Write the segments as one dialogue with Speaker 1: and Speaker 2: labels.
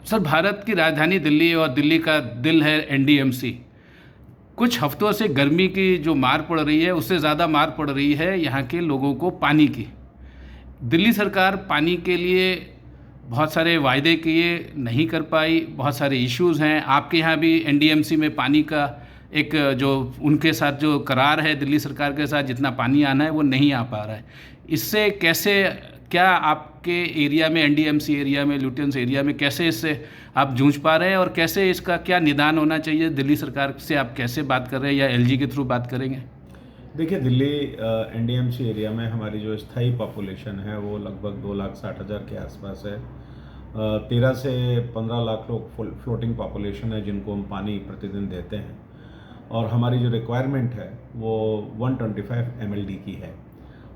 Speaker 1: Sir, Bharat की राजधानी दिल्ली और दिल्ली का दिल है एनडीएमसी। कुछ हफ्तों से गर्मी की जो मार पड़ रही है, उससे ज़्यादा मार पड़ रही है यहाँ के लोगों को पानी की। दिल्ली सरकार पानी के लिए बहुत सारे वायदे किए, नहीं कर पाई। बहुत सारे इश्यूज़ हैं। आपके यहाँ भी एनडीएमसी में पानी का एक जो उनके साथ जो करार है दिल्ली सरकार के साथ, जितना पानी आना है वो नहीं आ पा रहा है। इससे कैसे, क्या आपके एरिया में, एनडीएमसी एरिया में, ल्यूटेंस एरिया में, कैसे इससे आप जूझ पा रहे हैं और कैसे इसका क्या निदान होना चाहिए? दिल्ली सरकार से आप कैसे बात कर रहे हैं, या एलजी के थ्रू बात करेंगे?
Speaker 2: देखिए, दिल्ली एनडीएमसी एरिया में हमारी जो स्थायी पॉपुलेशन है वो लगभग 2,60,000 के आसपास है। 13 से 15 लाख लोग फ्लोटिंग पॉपुलेशन है जिनको हम पानी प्रतिदिन देते हैं, और हमारी जो रिक्वायरमेंट है वो 125 mld की है,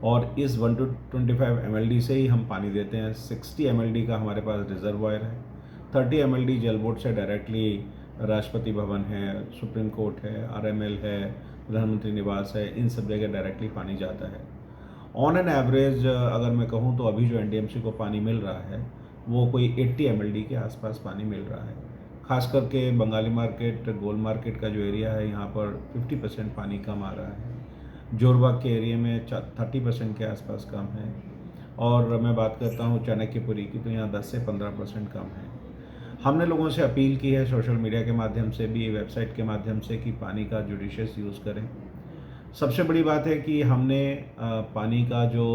Speaker 2: और इस 125 mld से ही हम पानी देते हैं। 60 mld का हमारे पास रिजर्वायर है। 30 mld जल बोर्ड से डायरेक्टली राष्ट्रपति भवन है, सुप्रीम कोर्ट है, आरएमएल है, प्रधानमंत्री निवास है, इन सब जगह डायरेक्टली पानी जाता है। ऑन एन एवरेज अगर मैं कहूँ तो अभी जो एनडीएमसी को पानी मिल रहा है वो कोई 80 mld के आसपास पानी मिल रहा है। खास करके बंगाली मार्केट, गोल मार्केट का जो एरिया है, यहाँ पर 50% पानी कम आ रहा है। जोरबाग के एरिया में 30% के आसपास कम है, और मैं बात करता हूँ चाणक्यपुरी की तो यहाँ 10 से 15% कम है। हमने लोगों से अपील की है सोशल मीडिया के माध्यम से भी, वेबसाइट के माध्यम से, कि पानी का जुडिशियस यूज़ करें। सबसे बड़ी बात है कि हमने पानी का जो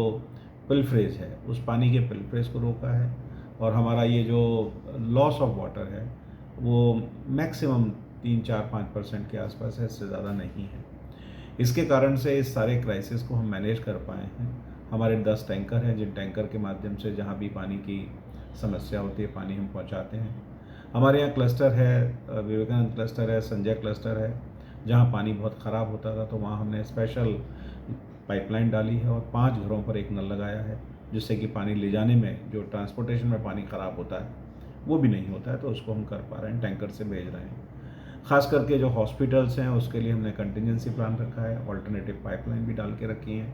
Speaker 2: पिलफ्रेज है उस पानी के पिलफ्रेज को रोका है, और हमारा ये जो लॉस ऑफ वाटर है वो मैक्सिमम 3-4-5% के आसपास है, इससे ज़्यादा नहीं है। इसके कारण से इस सारे क्राइसिस को हम मैनेज कर पाए हैं। हमारे 10 टैंकर हैं जिन टैंकर के माध्यम से जहाँ भी पानी की समस्या होती है पानी हम पहुँचाते हैं। हमारे यहाँ क्लस्टर है, विवेकानंद क्लस्टर है, संजय क्लस्टर है, जहाँ पानी बहुत ख़राब होता था तो वहाँ हमने स्पेशल पाइपलाइन डाली है और 5 घरों पर एक नल लगाया है, जिससे कि पानी ले जाने में, जो ट्रांसपोर्टेशन में पानी ख़राब होता है वो भी नहीं होता है, तो उसको हम कर पा रहे हैं, टैंकर से भेज रहे हैं। ख़ास करके जो हॉस्पिटल्स हैं उसके लिए हमने कंटिजेंसी प्लान रखा है, ऑल्टरनेटिव पाइपलाइन भी डाल के रखी हैं,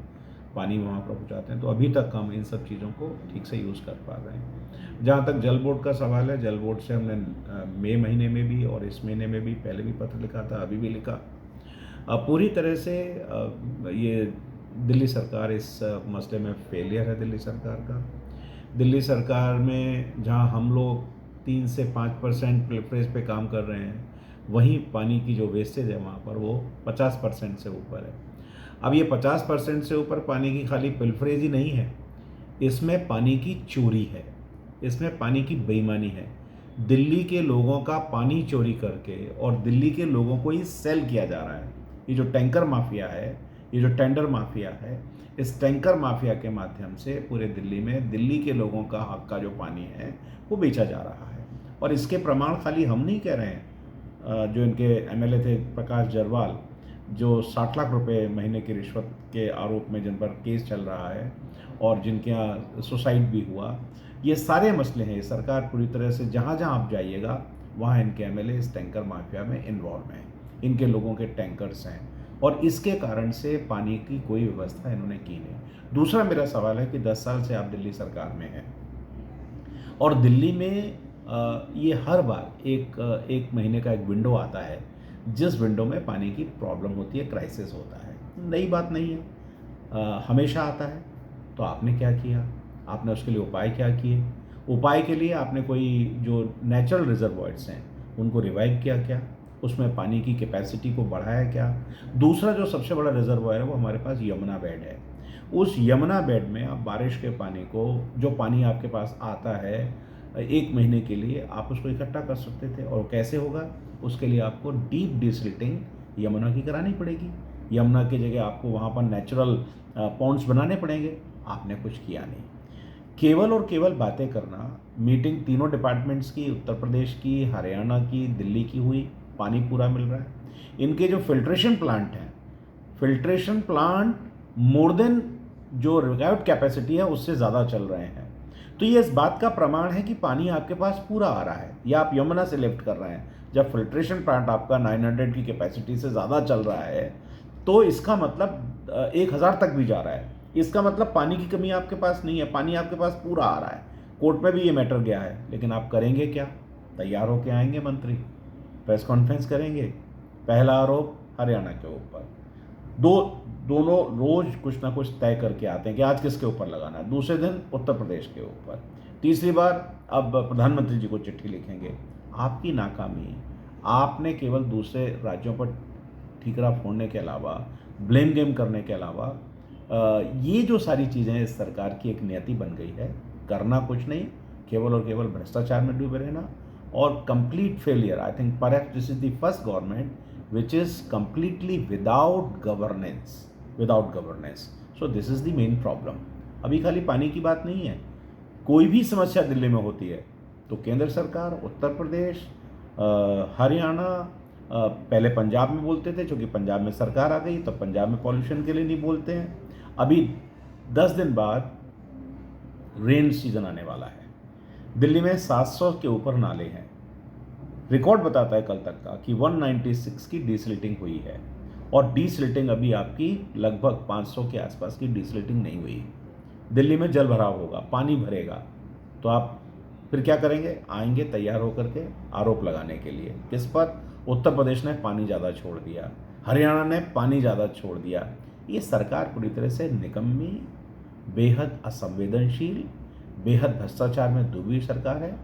Speaker 2: पानी वहाँ पर पहुँचाते हैं। तो अभी तक हम इन सब चीज़ों को ठीक से यूज़ कर पा रहे हैं। जहाँ तक जल बोर्ड का सवाल है, जल बोर्ड से हमने मई महीने में भी और इस महीने में भी, पहले भी पत्र लिखा था, अभी भी लिखा। पूरी तरह से ये दिल्ली सरकार इस मसले में फेलियर है। दिल्ली सरकार का, दिल्ली सरकार में जहाँ हम लोग 3 से 5% प्रिफरेंस पे काम कर रहे हैं, वहीं पानी की जो वेस्टेज है वहाँ पर वो 50% से ऊपर है। अब ये 50% से ऊपर पानी की खाली पिलफरेज ही नहीं है, इसमें पानी की चोरी है, इसमें पानी की बेईमानी है। दिल्ली के लोगों का पानी चोरी करके और दिल्ली के लोगों को ही सेल किया जा रहा है। ये जो टैंकर माफिया है, ये जो टेंडर माफिया है, इस टैंकर माफिया के माध्यम से पूरे दिल्ली में दिल्ली के लोगों का हक का जो पानी है वो बेचा जा रहा है। और इसके प्रमाण खाली हम नहीं कह रहे हैं। जो इनके एमएलए थे प्रकाश जरवाल, जो 60 लाख रुपए महीने की रिश्वत के आरोप में जिन पर केस चल रहा है और जिनके यहाँ सुसाइड भी हुआ, ये सारे मसले हैं। सरकार पूरी तरह से, जहाँ जहाँ आप जाइएगा वहाँ इनके एमएलए इस टैंकर माफिया में इन्वॉल्व हैं, इनके लोगों के टैंकर्स हैं, और इसके कारण से पानी की कोई व्यवस्था इन्होंने की नहीं। दूसरा मेरा सवाल है कि 10 साल से आप दिल्ली सरकार में हैं, और दिल्ली में ये हर बार एक महीने का एक विंडो आता है जिस विंडो में पानी की प्रॉब्लम होती है, क्राइसिस होता है। नई बात नहीं है, हमेशा आता है। तो आपने क्या किया? आपने उसके लिए उपाय क्या किए? उपाय के लिए आपने कोई जो नेचुरल रिजर्वॉयर्स हैं उनको रिवाइव किया क्या? उसमें पानी की कैपेसिटी को बढ़ाया क्या? दूसरा जो सबसे बड़ा रिजर्वॉयर है वो हमारे पास यमुना बेड है। उस यमुना बेड में आप बारिश के पानी को, जो पानी आपके पास आता है 1 महीने के लिए, आप उसको इकट्ठा कर सकते थे। और कैसे होगा? उसके लिए आपको डीप डिसिल्टिंग यमुना की करानी पड़ेगी। यमुना की जगह आपको वहाँ पर नेचुरल पॉन्ड्स बनाने पड़ेंगे। आपने कुछ किया नहीं, केवल और केवल बातें करना। मीटिंग तीनों डिपार्टमेंट्स की, उत्तर प्रदेश की, हरियाणा की, दिल्ली की हुई, पानी पूरा मिल रहा है। इनके जो फिल्ट्रेशन प्लांट हैं, फिल्ट्रेशन प्लांट मोर देन जो रिक्वायर्ड कैपेसिटी है उससे ज़्यादा चल रहे हैं। तो ये इस बात का प्रमाण है कि पानी आपके पास पूरा आ रहा है, या आप यमुना से लिफ्ट कर रहे हैं। जब फिल्ट्रेशन प्लांट आपका 900 की कैपेसिटी से ज़्यादा चल रहा है तो इसका मतलब 1000 तक भी जा रहा है। इसका मतलब पानी की कमी आपके पास नहीं है, पानी आपके पास पूरा आ रहा है। कोर्ट में भी ये मैटर गया है, लेकिन आप करेंगे क्या? तैयार होके आएंगे मंत्री, प्रेस कॉन्फ्रेंस करेंगे, पहला आरोप हरियाणा के ऊपर, दोनों रोज कुछ ना कुछ तय करके आते हैं कि आज किसके ऊपर लगाना है, दूसरे दिन उत्तर प्रदेश के ऊपर, तीसरी बार अब प्रधानमंत्री जी को चिट्ठी लिखेंगे। आपकी नाकामी, आपने केवल दूसरे राज्यों पर ठीकरा फोड़ने के अलावा, ब्लेम गेम करने के अलावा, ये जो सारी चीज़ें इस सरकार की एक नियति बन गई है, करना कुछ नहीं, केवल और केवल भ्रष्टाचार में डूबे रहना और complete failure. I think perhaps this is the first government which is completely without governance. So this is the main problem. अभी खाली पानी की बात नहीं है, कोई भी समस्या दिल्ली में होती है तो केंद्र सरकार, उत्तर प्रदेश, हरियाणा, पहले पंजाब में बोलते थे, क्योंकि पंजाब में सरकार आ गई तो पंजाब में पॉल्यूशन के लिए नहीं बोलते हैं। अभी 10 दिन बाद रेन सीजन आने वाला है, दिल्ली में 700 के ऊपर नाले हैं, रिकॉर्ड बताता है कल तक का कि 196 की डीसिल्टिंग हुई है, और डीसिल्टिंग अभी आपकी लगभग 500 के आसपास की डीसिल्टिंग नहीं हुई। दिल्ली में जल भराव होगा, पानी भरेगा, तो आप फिर क्या करेंगे? आएंगे तैयार होकर के आरोप लगाने के लिए। किस पर? उत्तर प्रदेश ने पानी ज़्यादा छोड़ दिया, हरियाणा ने पानी ज़्यादा छोड़ दिया। ये सरकार पूरी तरह से निकम्मी, बेहद असंवेदनशील, बेहद भ्रष्टाचार में डूबी सरकार है।